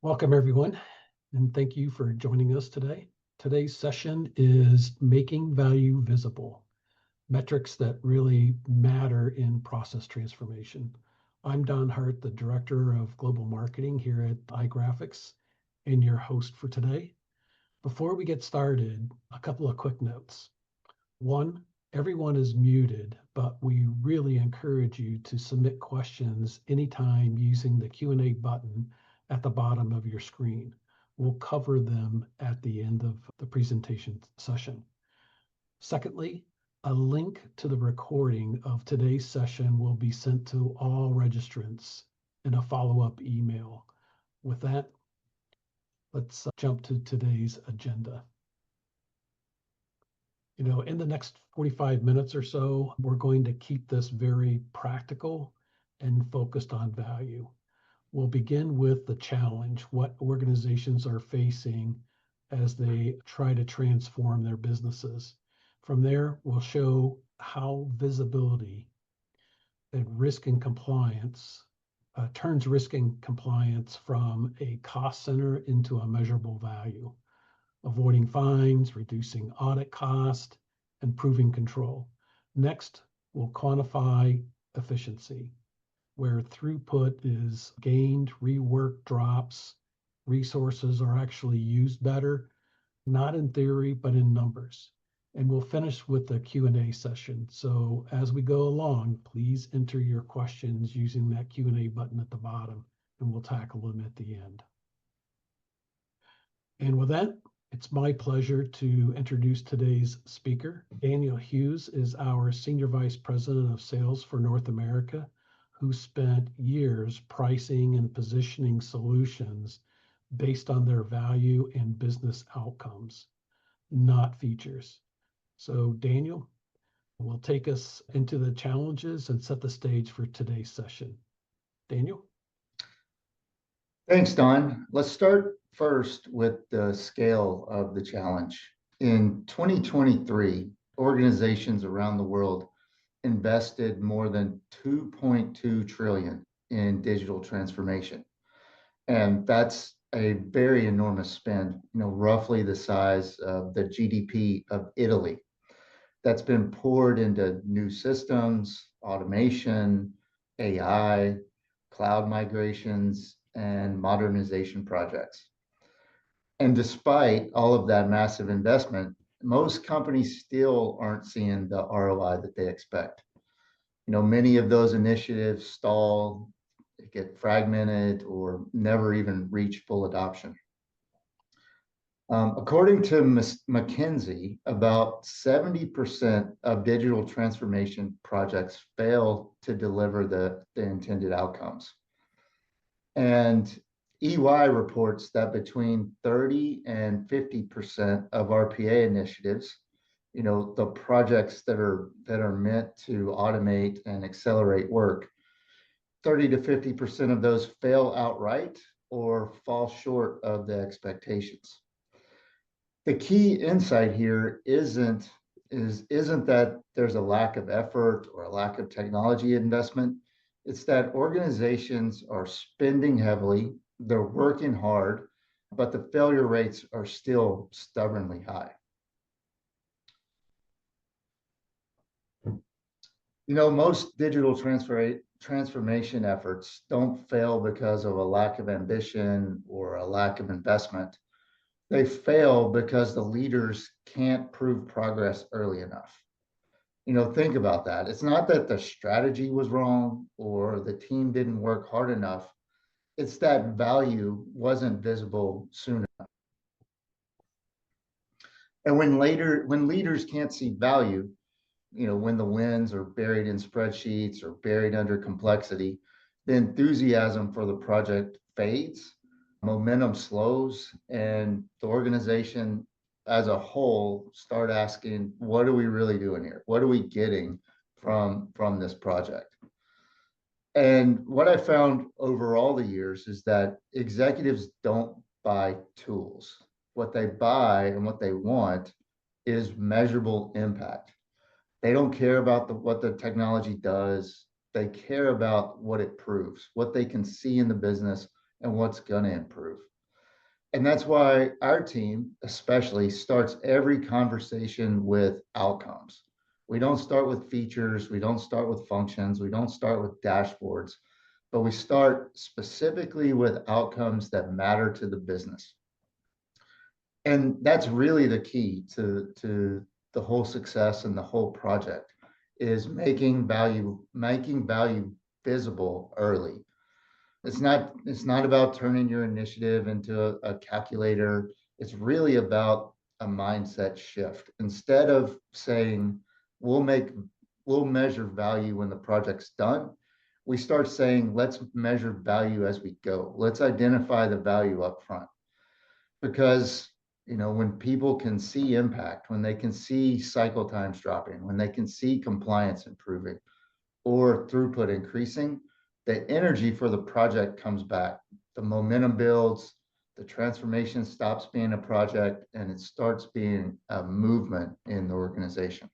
Welcome, everyone, and thank you for joining us today. Today's session is Making Value Visible, metrics that really matter in process transformation. I'm Don Hart, the Director of Global Marketing here at iGrafx, and your host for today. Before we get started, a couple of quick notes. One, everyone is muted, but we really encourage you to submit questions anytime using the Q&A button at the bottom of your screen. We'll cover them at the end of the presentation session. Secondly, a link to the recording of today's session will be sent to all registrants in a follow-up email. With that, let's jump to today's agenda. In the next 45 minutes or so, we're going to keep this very practical and focused on value. We'll begin with the challenge, what organizations are facing as they try to transform their businesses. From there, we'll show how visibility and risk and compliance turns risk and compliance from a cost center into a measurable value, avoiding fines, reducing audit cost, improving control. Next, we'll quantify efficiency, where throughput is gained, rework drops, resources are actually used better, not in theory, but in numbers. And we'll finish with the Q&A session. So as we go along, please enter your questions using that Q&A button at the bottom, and we'll tackle them at the end. And with that, it's my pleasure to introduce today's speaker. Daniel Hughes is our Senior Vice President of Sales for North America, who spent years pricing and positioning solutions based on their value and business outcomes, not features. So Daniel will take us into the challenges and set the stage for today's session. Daniel? Thanks, Don. Let's start first with the scale of the challenge. In 2023, organizations around the world invested more than 2.2 trillion in digital transformation. And that's a very enormous spend, roughly the size of the GDP of Italy. That's been poured into new systems, automation, AI, cloud migrations, and modernization projects. And despite all of that massive investment, most companies still aren't seeing the ROI that they expect. Many of those initiatives stall, get fragmented, or never even reach full adoption. According to McKinsey, about 70% of digital transformation projects fail to deliver the intended outcomes. And EY reports that between 30 and 50% of RPA initiatives, the projects that are meant to automate and accelerate work, 30 to 50% of those fail outright or fall short of the expectations. The key insight here isn't that there's a lack of effort or a lack of technology investment. It's that organizations are spending heavily, they're working hard, but the failure rates are still stubbornly high. Most digital transformation efforts don't fail because of a lack of ambition or a lack of investment. They fail because the leaders can't prove progress early enough. Think about that. It's not that the strategy was wrong or the team didn't work hard enough. It's that value wasn't visible soon enough. And when leaders can't see value, when the wins are buried in spreadsheets or buried under complexity, the enthusiasm for the project fades, momentum slows, and the organization as a whole start asking, what are we really doing here? What are we getting from this project? And what I found over all the years is that executives don't buy tools. What they buy and what they want is measurable impact. They don't care about what the technology does. They care about what it proves, what they can see in the business, and what's going to improve. And that's why our team especially starts every conversation with outcomes. We don't start with features, we don't start with functions, we don't start with dashboards, but we start specifically with outcomes that matter to the business. And that's really the key to the whole success and the whole project is making value visible early. It's not about turning your initiative into a calculator. It's really about a mindset shift. Instead of saying we'll make we'll measure value when the project's done, we start saying let's measure value as we go. Let's identify the value up front. Because when people can see impact, when they can see cycle times dropping, when they can see compliance improving or throughput increasing, the energy for the project comes back. The momentum builds, the transformation stops being a project, and it starts being a movement in the organization.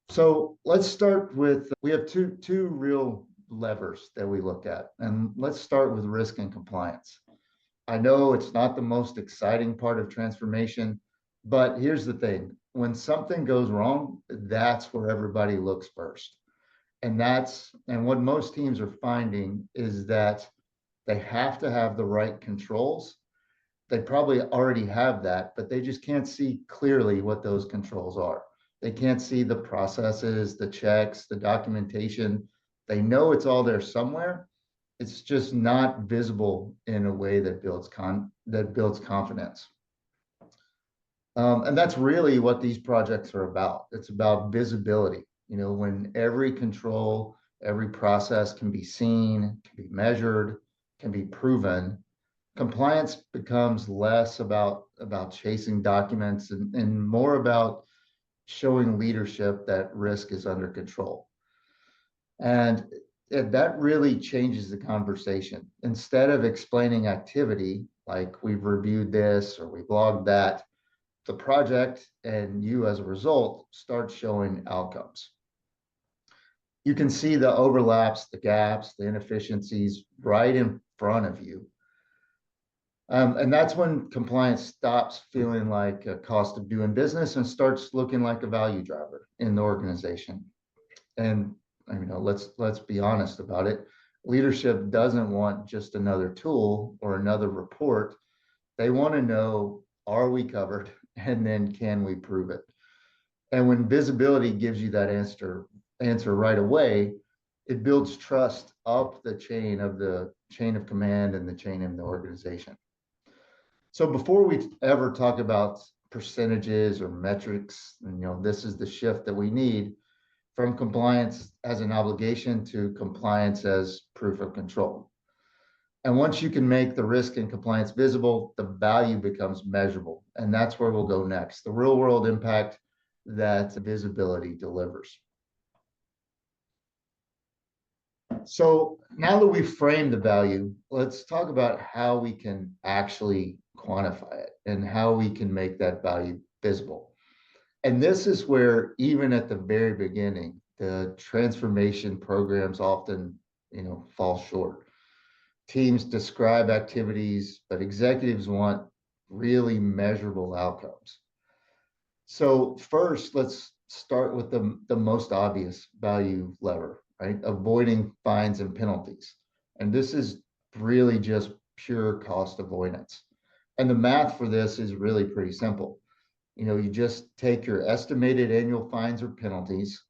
So let's start with, we have two real levers that we look at, and let's start with risk and compliance. I know it's not the most exciting part of transformation, but here's the thing. When something goes wrong, that's where everybody looks first. And what most teams are finding is that they have to have the right controls. They probably already have that, but they just can't see clearly what those controls are. They can't see the processes, the checks, the documentation. They know it's all there somewhere. It's just not visible in a way that builds confidence. And that's really what these projects are about. It's about visibility. When every control, every process can be seen, can be measured, can be proven, compliance becomes less about chasing documents and more about showing leadership that risk is under control. And that really changes the conversation. Instead of explaining activity, like we've reviewed this or we've logged that, the project and you as a result start showing outcomes. You can see the overlaps, the gaps, the inefficiencies right in front of you. And that's when compliance stops feeling like a cost of doing business and starts looking like a value driver in the organization. And let's be honest about it. Leadership doesn't want just another tool or another report. They want to know, are we covered? And then can we prove it? And when visibility gives you that answer right away, it builds trust up the chain of command and the chain in the organization. So before we ever talk about percentages or metrics, this is the shift that we need from compliance as an obligation to compliance as proof of control. And once you can make the risk and compliance visible, the value becomes measurable. And that's where we'll go next, the real world impact that visibility delivers. So now that we've framed the value, let's talk about how we can actually quantify it and how we can make that value visible. And this is where, even at the very beginning, the transformation programs often, fall short. Teams describe activities, but executives want really measurable outcomes. So first, let's start with the most obvious value lever, right? Avoiding fines and penalties. And this is really just pure cost avoidance. And the math for this is really pretty simple. You just take your estimated annual fines or penalties,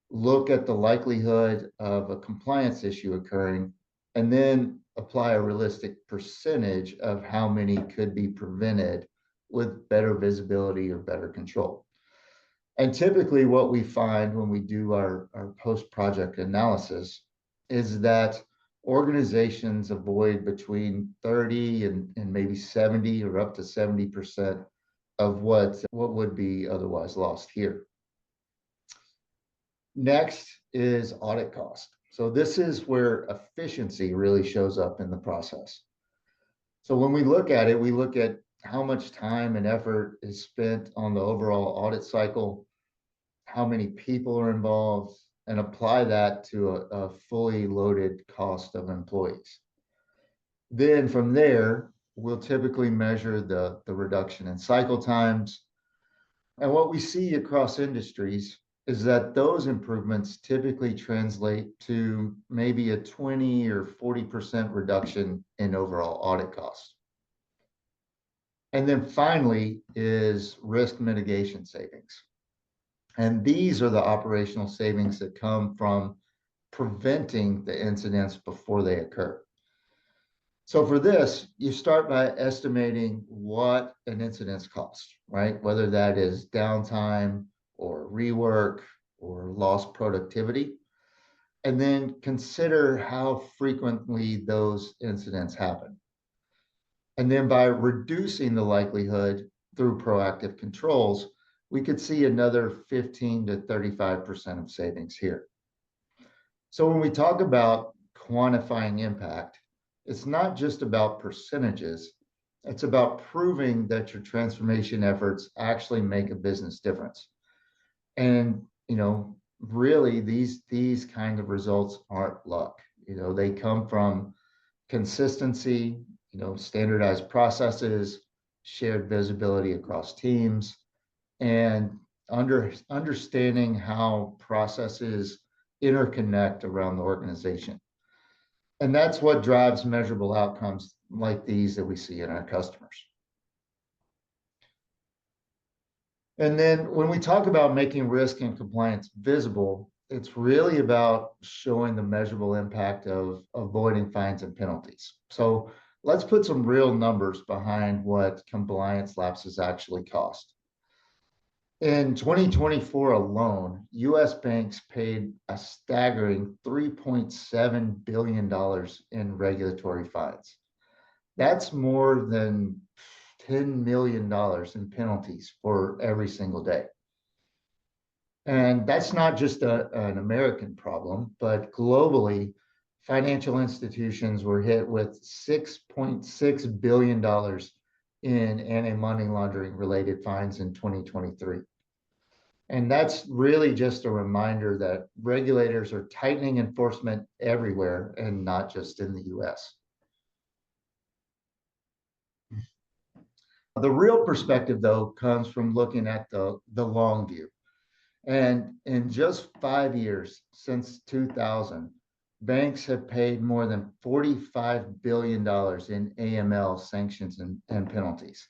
look at the likelihood of a compliance issue occurring, and then apply a realistic percentage of how many could be prevented with better visibility or better control. And typically what we find when we do our post-project analysis is that organizations avoid between 30 and maybe 70 or up to 70% of what would be otherwise lost here. Next is audit cost. So this is where efficiency really shows up in the process. So when we look at it, we look at how much time and effort is spent on the overall audit cycle, how many people are involved, and apply that to a fully loaded cost of employees. Then from there, we'll typically measure the reduction in cycle times. And what we see across industries is that those improvements typically translate to maybe a 20 or 40% reduction in overall audit costs. And then finally is risk mitigation savings. And these are the operational savings that come from preventing the incidents before they occur. So for this, you start by estimating what an incident's cost, right? Whether that is downtime or rework or lost productivity. And then consider how frequently those incidents happen. And then by reducing the likelihood through proactive controls, we could see another 15 to 35% of savings here. So when we talk about quantifying impact, it's not just about percentages, it's about proving that your transformation efforts actually make a business difference. And, really these kind of results aren't luck. They come from consistency, standardized processes, shared visibility across teams, and understanding how processes interconnect around the organization. And that's what drives measurable outcomes like these that we see in our customers. And then when we talk about making risk and compliance visible, it's really about showing the measurable impact of avoiding fines and penalties. So let's put some real numbers behind what compliance lapses actually cost. In 2024 alone, US banks paid a staggering $3.7 billion in regulatory fines. That's more than $10 million in penalties for every single day. And that's not just an American problem, but globally, financial institutions were hit with $6.6 billion in anti-money laundering related fines in 2023. And that's really just a reminder that regulators are tightening enforcement everywhere and not just in the US. The real perspective, though, comes from looking at the long view. And in just 5 years since 2000, banks have paid more than $45 billion in AML sanctions and penalties.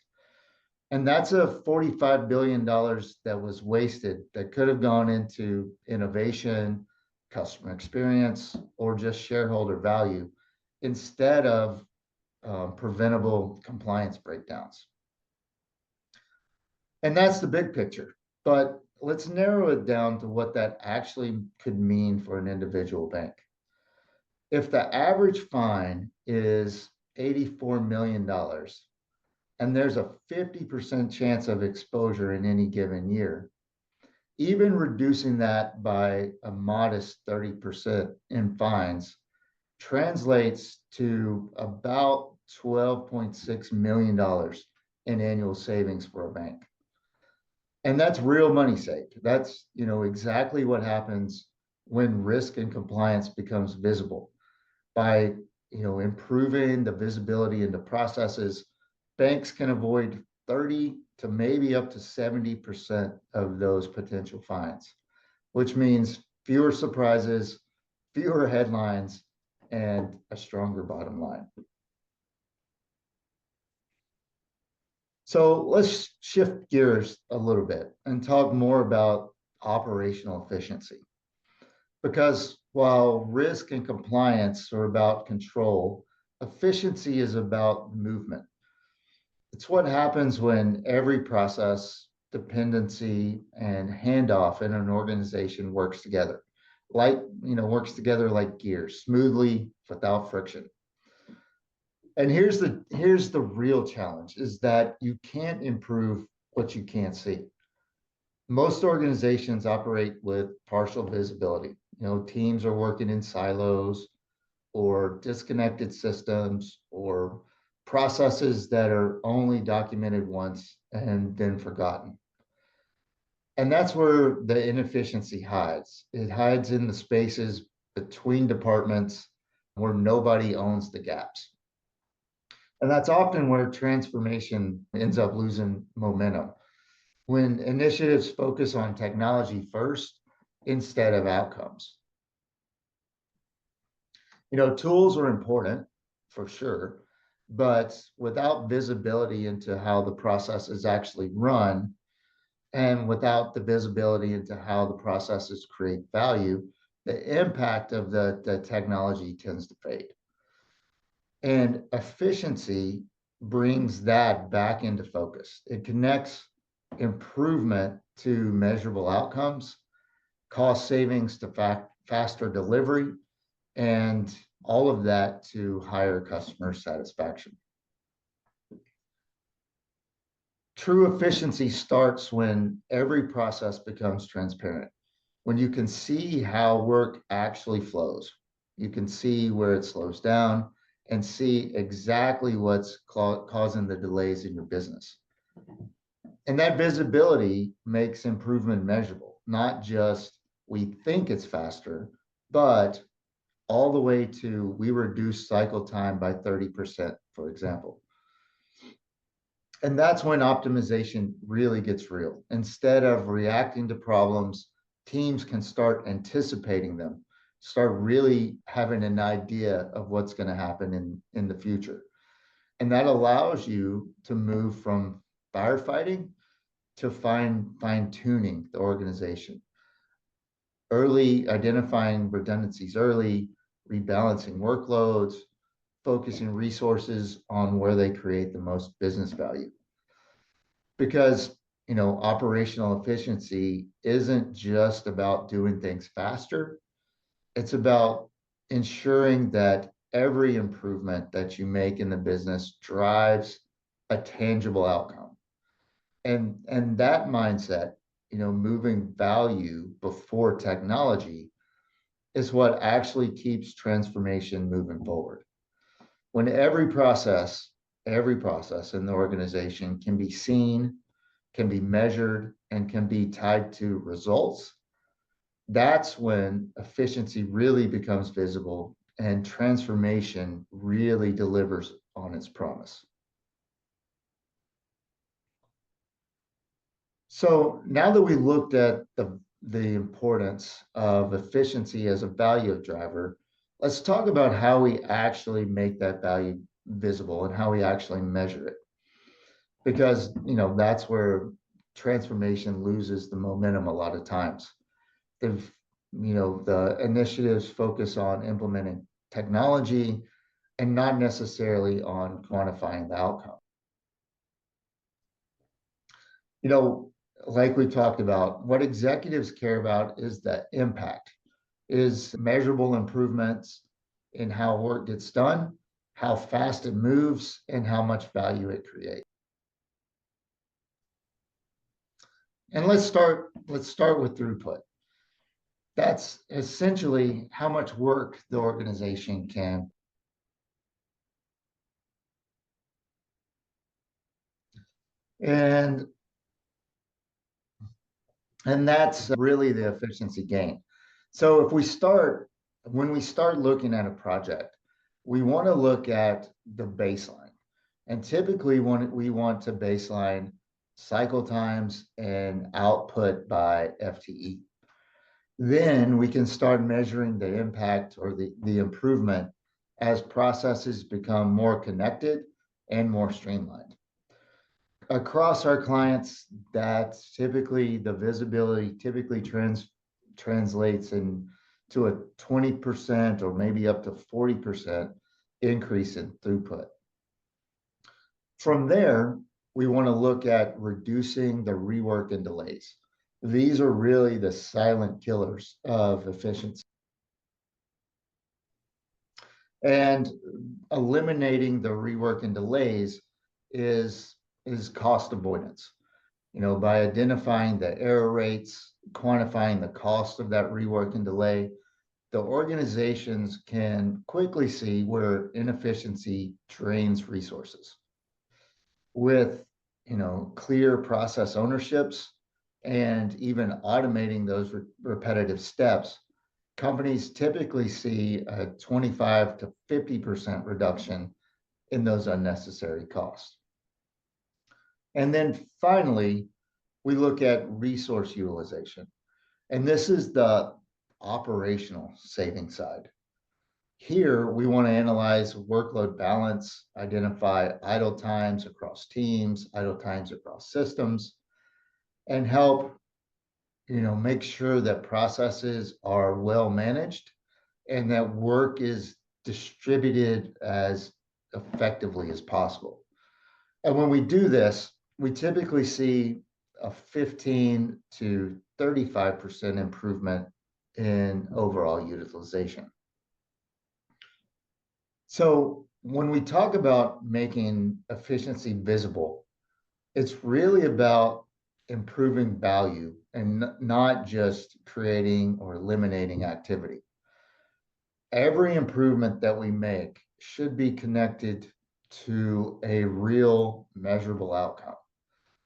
And that's a $45 billion that was wasted that could have gone into innovation, customer experience, or just shareholder value instead of preventable compliance breakdowns. And that's the big picture. But let's narrow it down to what that actually could mean for an individual bank. If the average fine is $84 million, and there's a 50% chance of exposure in any given year, even reducing that by a modest 30% in fines translates to about $12.6 million in annual savings for a bank. And that's real money saved. That's, exactly what happens when risk and compliance becomes visible. By, improving the visibility into processes, banks can avoid 30 to maybe up to 70% of those potential fines, which means fewer surprises, fewer headlines, and a stronger bottom line. So let's shift gears a little bit and talk more about operational efficiency. Because while risk and compliance are about control, efficiency is about movement. It's what happens when every process, dependency, and handoff in an organization works together, like gears, smoothly without friction. And here's the real challenge is that you can't improve what you can't see. Most organizations operate with partial visibility. Teams are working in silos or disconnected systems or processes that are only documented once and then forgotten. And that's where the inefficiency hides. It hides in the spaces between departments where nobody owns the gaps. And that's often where transformation ends up losing momentum. When initiatives focus on technology first instead of outcomes. Tools are important for sure, but without visibility into how the process is actually run, and without the visibility into how the processes create value, the impact of the technology tends to fade. And efficiency brings that back into focus. It connects improvement to measurable outcomes, cost savings to faster delivery, and all of that to higher customer satisfaction. True efficiency starts when every process becomes transparent. When you can see how work actually flows, you can see where it slows down and see exactly what's causing the delays in your business. And that visibility makes improvement measurable, not just we think it's faster, but all the way to we reduce cycle time by 30%, for example. And that's when optimization really gets real. Instead of reacting to problems, teams can start anticipating them, start really having an idea of what's going to happen in the future. And that allows you to move from firefighting to fine tuning the organization. Early identifying redundancies early, rebalancing workloads, focusing resources on where they create the most business value. Because, operational efficiency isn't just about doing things faster. It's about ensuring that every improvement that you make in the business drives a tangible outcome. And that mindset, moving value before technology is what actually keeps transformation moving forward. When every process in the organization can be seen, can be measured, and can be tied to results, that's when efficiency really becomes visible and transformation really delivers on its promise. So now that we looked at the importance of efficiency as a value driver, let's talk about how we actually make that value visible and how we actually measure it. Because, that's where transformation loses the momentum a lot of times. The initiatives focus on implementing technology and not necessarily on quantifying the outcome. Like we talked about, what executives care about is the impact, is measurable improvements in how work gets done, how fast it moves, and how much value it creates. And let's start with throughput. That's essentially how much work the organization can. And that's really the efficiency gain. So when we start looking at a project, we want to look at the baseline. And typically we want to baseline cycle times and output by FTE. Then we can start measuring the impact or the improvement as processes become more connected and more streamlined. Across our clients, that's typically the visibility typically translates into a 20% or maybe up to 40% increase in throughput. From there, we want to look at reducing the rework and delays. These are really the silent killers of efficiency. And eliminating the rework and delays is cost avoidance. By identifying the error rates, quantifying the cost of that rework and delay, the organizations can quickly see where inefficiency drains resources. With, clear process ownerships and even automating those repetitive steps, companies typically see a 25 to 50% reduction in those unnecessary costs. And then finally, we look at resource utilization. And this is the operational saving side. Here, we want to analyze workload balance, identify idle times across teams, idle times across systems, and help, make sure that processes are well managed and that work is distributed as effectively as possible. And when we do this, we typically see a 15 to 35% improvement in overall utilization. So when we talk about making efficiency visible, it's really about improving value and not just creating or eliminating activity. Every improvement that we make should be connected to a real measurable outcome,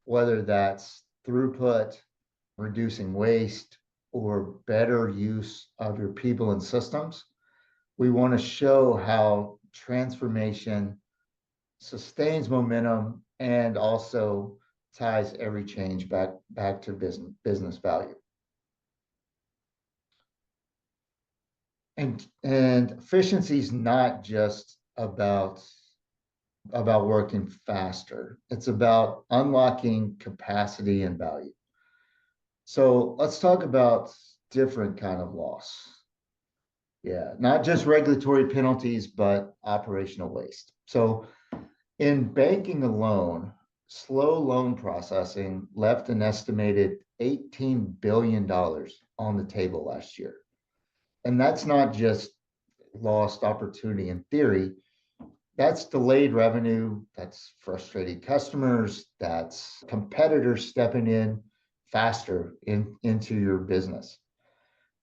whether that's throughput, reducing waste, or better use of your people and systems. We want to show how transformation sustains momentum and also ties every change back to business value. And efficiency is not just about working faster. It's about unlocking capacity and value. So let's talk about different kind of loss. Yeah, not just regulatory penalties, but operational waste. So in banking alone, slow loan processing left an estimated $18 billion on the table last year. And that's not just lost opportunity in theory. That's delayed revenue, that's frustrated customers, that's competitors stepping in faster into your business.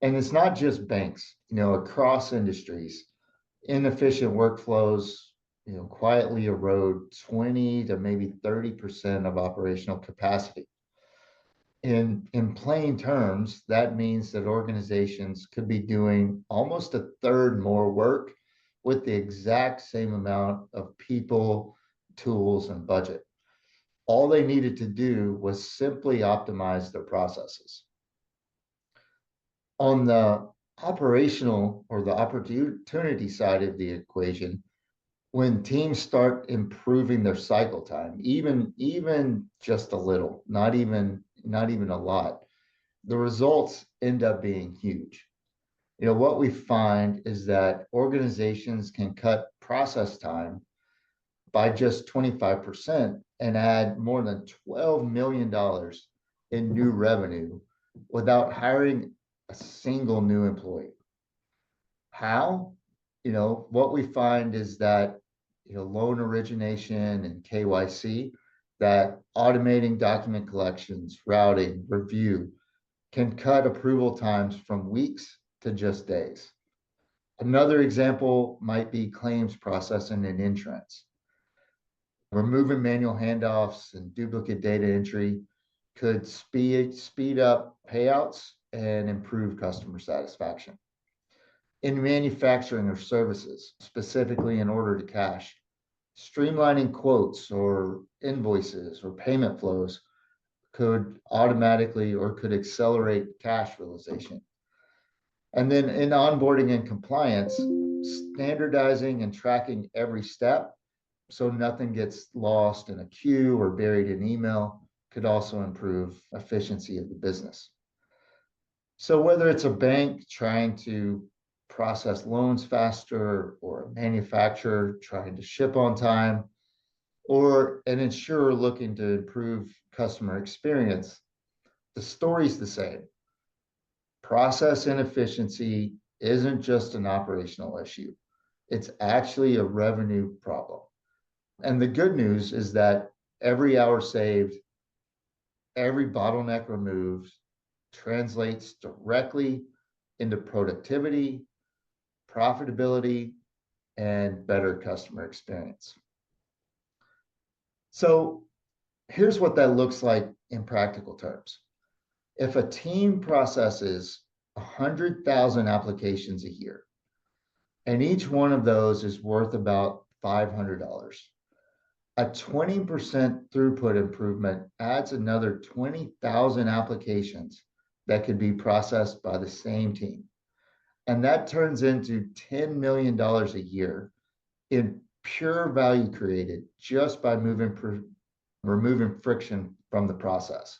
And it's not just banks, across industries, inefficient workflows, quietly erode 20 to maybe 30% of operational capacity. In plain terms, that means that organizations could be doing almost a third more work with the exact same amount of people, tools, and budget. All they needed to do was simply optimize their processes. On the operational or the opportunity side of the equation, when teams start improving their cycle time, even just a little, not even a lot, the results end up being huge. What we find is that organizations can cut process time by just 25% and add more than $12 million in new revenue without hiring a single new employee. How? What we find is that, loan origination and KYC, that automating document collections, routing, review can cut approval times from weeks to just days. Another example might be claims processing and insurance. Removing manual handoffs and duplicate data entry could speed up payouts and improve customer satisfaction. In manufacturing or services, specifically in order to cash, streamlining quotes or invoices or payment flows could automatically or could accelerate cash realization. And then in onboarding and compliance, standardizing and tracking every step so nothing gets lost in a queue or buried in email could also improve efficiency of the business. So whether it's a bank trying to process loans faster, or a manufacturer trying to ship on time, or an insurer looking to improve customer experience, the story's the same. Process inefficiency isn't just an operational issue. It's actually a revenue problem. And the good news is that every hour saved, every bottleneck removed translates directly into productivity, profitability, and better customer experience. So here's what that looks like in practical terms. If a team processes 100,000 applications a year, and each one of those is worth about $500. A 20% throughput improvement adds another 20,000 applications that could be processed by the same team. And that turns into $10 million a year in pure value created just by removing friction from the process.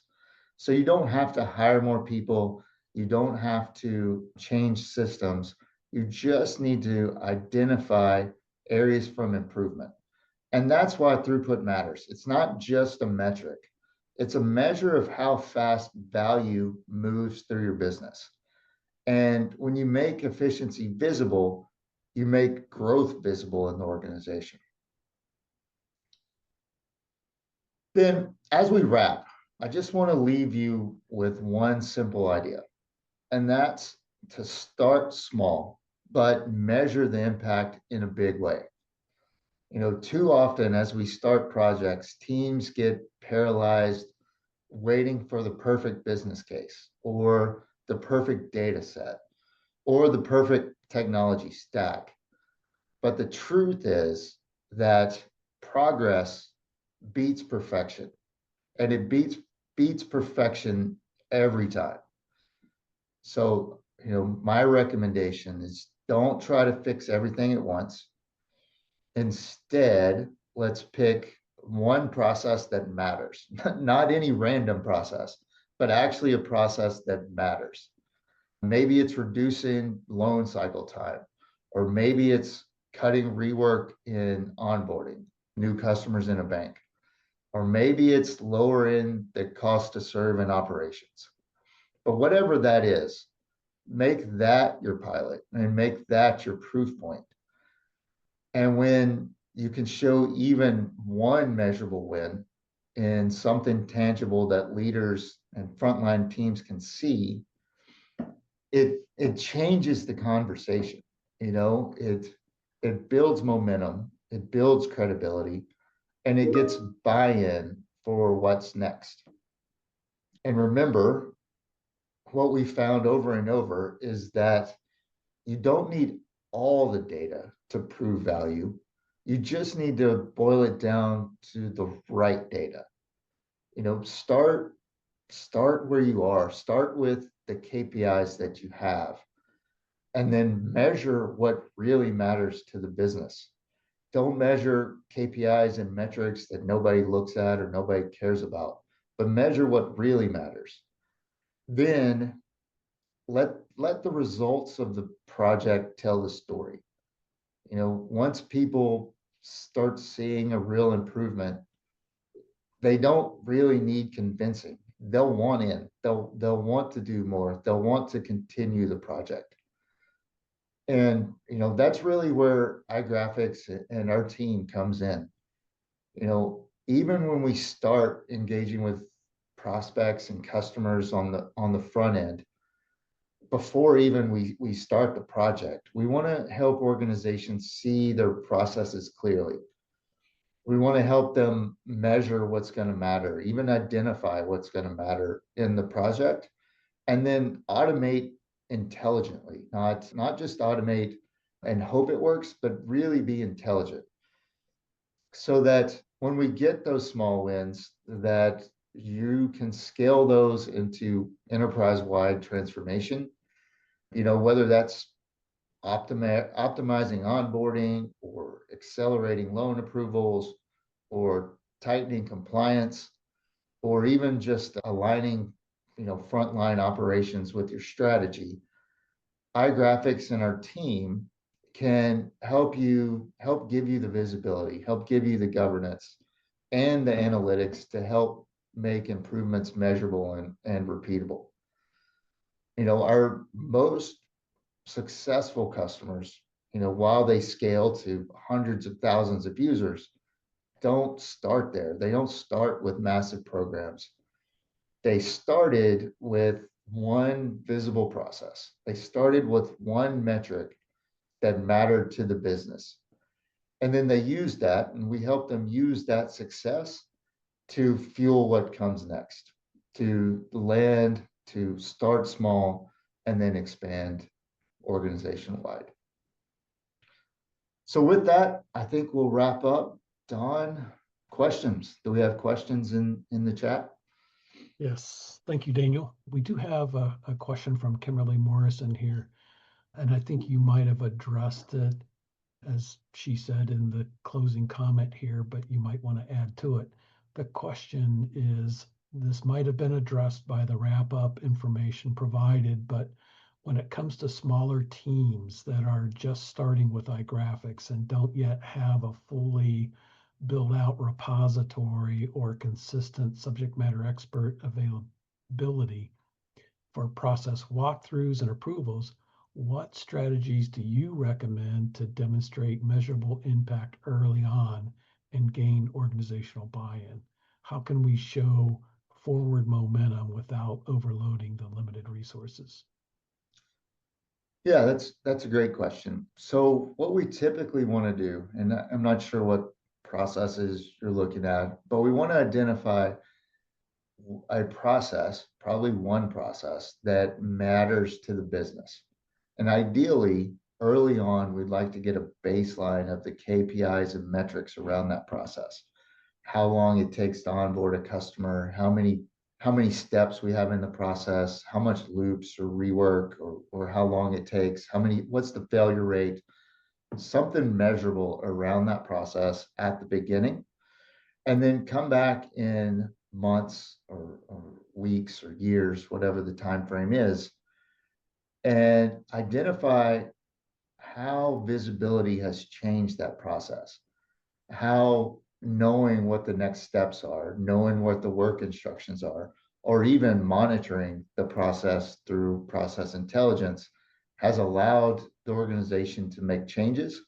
So you don't have to hire more people. You don't have to change systems. You just need to identify areas from improvement. And that's why throughput matters. It's not just a metric. It's a measure of how fast value moves through your business. And when you make efficiency visible, you make growth visible in the organization. Then, as we wrap, I just want to leave you with one simple idea, and that's to start small, but measure the impact in a big way. Too often as we start projects, teams get paralyzed waiting for the perfect business case or the perfect data set or the perfect technology stack. But the truth is that progress beats perfection, and it beats perfection every time. So, my recommendation is don't try to fix everything at once. Instead, let's pick one process that matters, not any random process, but actually a process that matters. Maybe it's reducing loan cycle time, or maybe it's cutting rework in onboarding new customers in a bank, or maybe it's lowering the cost to serve in operations. But whatever that is, make that your pilot and make that your proof point. And when you can show even one measurable win in something tangible that leaders and frontline teams can see, it changes the conversation. It builds momentum, it builds credibility, and it gets buy-in for what's next. And remember, what we found over and over is that you don't need all the data to prove value. You just need to boil it down to the right data. Start where you are. Start with the KPIs that you have, and then measure what really matters to the business. Don't measure KPIs and metrics that nobody looks at or nobody cares about, but measure what really matters. Then let the results of the project tell the story. Once people start seeing a real improvement, they don't really need convincing. They'll want in. They'll want to do more. They'll want to continue the project. And that's really where iGrafx and our team comes in. Even when we start engaging with prospects and customers on the front end, before even we start the project, we want to help organizations see their processes clearly. We want to help them measure what's going to matter, even identify what's going to matter in the project, and then automate intelligently, not just automate and hope it works, but really be intelligent, so that when we get those small wins, that you can scale those into enterprise-wide transformation. Whether that's optimizing onboarding or accelerating loan approvals or tightening compliance, or even just aligning frontline operations with your strategy. iGrafx and our team can help give you the visibility, help give you the governance and the analytics to help make improvements measurable and repeatable. Our most successful customers, while they scale to hundreds of thousands of users, don't start there. They don't start with massive programs. They started with one visible process. They started with one metric that mattered to the business. And then they used that, and we help them use that success to fuel what comes next, to land, to start small, and then expand organization wide. So with that, I think we'll wrap up. Don, questions? Do we have questions in the chat? Yes, thank you, Daniel. We do have a question from Kimberly Morrison here, and I think you might have addressed it as she said in the closing comment here, but you might want to add to it. The question is, this might have been addressed by the wrap-up information provided, but when it comes to smaller teams that are just starting with iGrafx and don't yet have a fully built out repository or consistent subject matter expert availability for process walkthroughs and approvals, what strategies do you recommend to demonstrate measurable impact early on and gain organizational buy-in? How can we show forward momentum without overloading the limited resources? Yeah, that's a great question. So what we typically want to do, and I'm not sure what processes you're looking at, but we want to identify a process, probably one process that matters to the business. And ideally, early on, we'd like to get a baseline of the KPIs and metrics around that process. How long it takes to onboard a customer, how many steps we have in the process, how much loops or rework or how long it takes, what's the failure rate, something measurable around that process at the beginning, and then come back in months or weeks or years, whatever the time frame is, and identify how visibility has changed that process, how knowing what the next steps are, knowing what the work instructions are, or even monitoring the process through process intelligence has allowed the organization to make changes,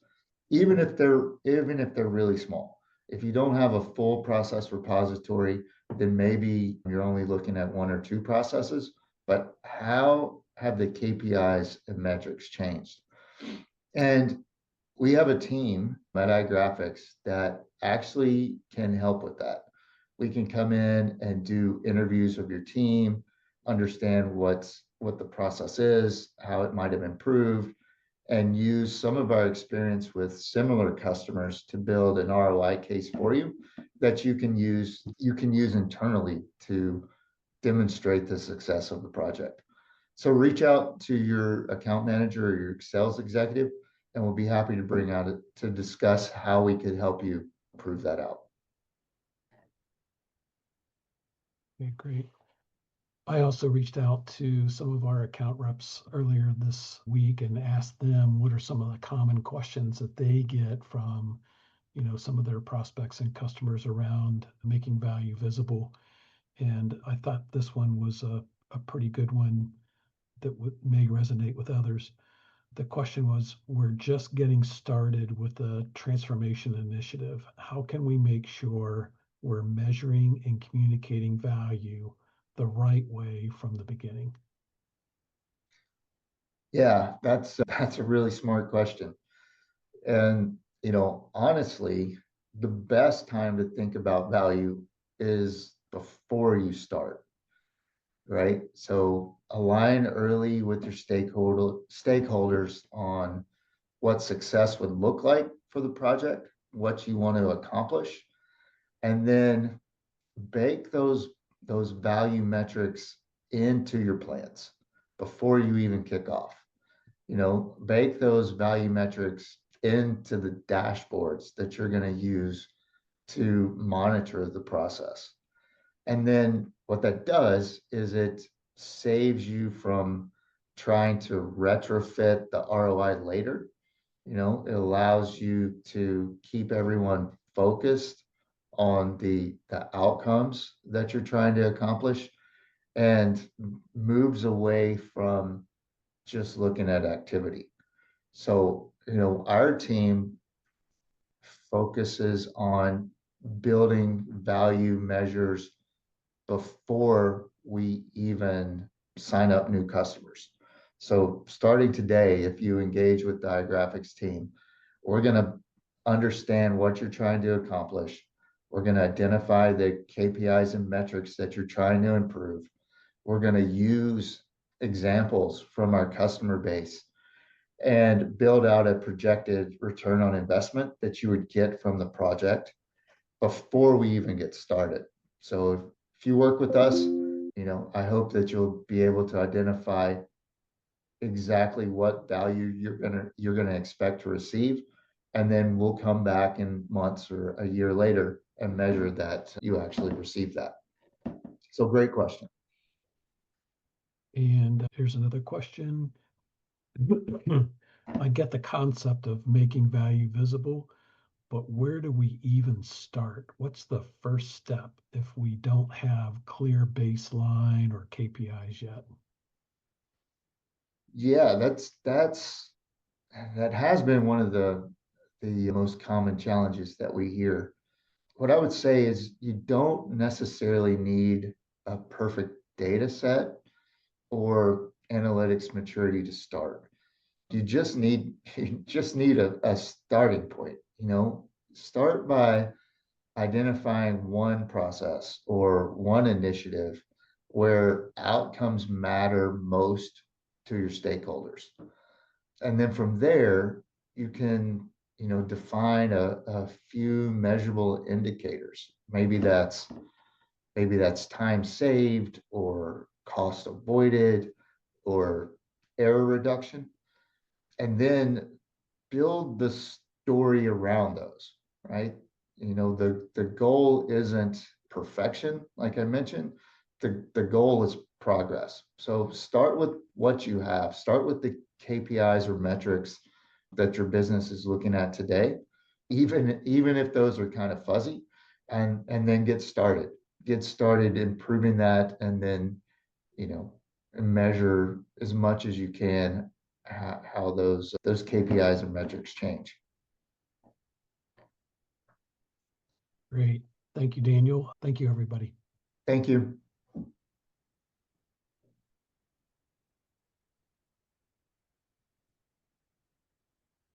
even if they're really small. If you don't have a full process repository, then maybe you're only looking at one or two processes, but how have the KPIs and metrics changed? And we have a team at iGrafx that actually can help with that. We can come in and do interviews of your team, understand what the process is, how it might have improved, and use some of our experience with similar customers to build an ROI case for you that you can use internally to demonstrate the success of the project. So reach out to your account manager or your sales executive, and we'll be happy to bring out it to discuss how we could help you prove that out. Okay, great. I also reached out to some of our account reps earlier this week and asked them what are some of the common questions that they get from, some of their prospects and customers around making value visible. And I thought this one was a pretty good one that may resonate with others. The question was, we're just getting started with the transformation initiative. How can we make sure we're measuring and communicating value the right way from the beginning? Yeah, that's a really smart question. And honestly, the best time to think about value is before you start, right? So align early with your stakeholders on what success would look like for the project, what you want to accomplish, and then bake those value metrics into your plans before you even kick off. Bake those value metrics into the dashboards that you're going to use to monitor the process. And then what that does is it saves you from trying to retrofit the ROI later. It allows you to keep everyone focused on the outcomes that you're trying to accomplish and moves away from just looking at activity. So, our team focuses on building value measures before we even sign up new customers. So starting today, if you engage with the iGrafx team, we're going to understand what you're trying to accomplish. We're going to identify the KPIs and metrics that you're trying to improve. We're going to use examples from our customer base and build out a projected return on investment that you would get from the project before we even get started. So if you work with us, I hope that you'll be able to identify exactly what value you're gonna expect to receive. And then we'll come back in months or a year later and measure that you actually received that. So great question. And here's another question. I get the concept of making value visible, but where do we even start? What's the first step if we don't have clear baseline or KPIs yet? Yeah, that has been one of the most common challenges that we hear. What I would say is you don't necessarily need a perfect data set or analytics maturity to start. You just need you just need a starting point. Start by identifying one process or one initiative where outcomes matter most to your stakeholders. And then from there, you can, define a few measurable indicators. Maybe that's time saved or cost avoided or error reduction. And then build the story around those, right? The goal isn't perfection, like I mentioned. The goal is progress. So start with what you have. Start with the KPIs or metrics that your business is looking at today, even if those are kind of fuzzy, and then get started. Get started improving that, and then you know measure as much as you can how those KPIs and metrics change. Great. Thank you, Daniel. Thank you, everybody. Thank you.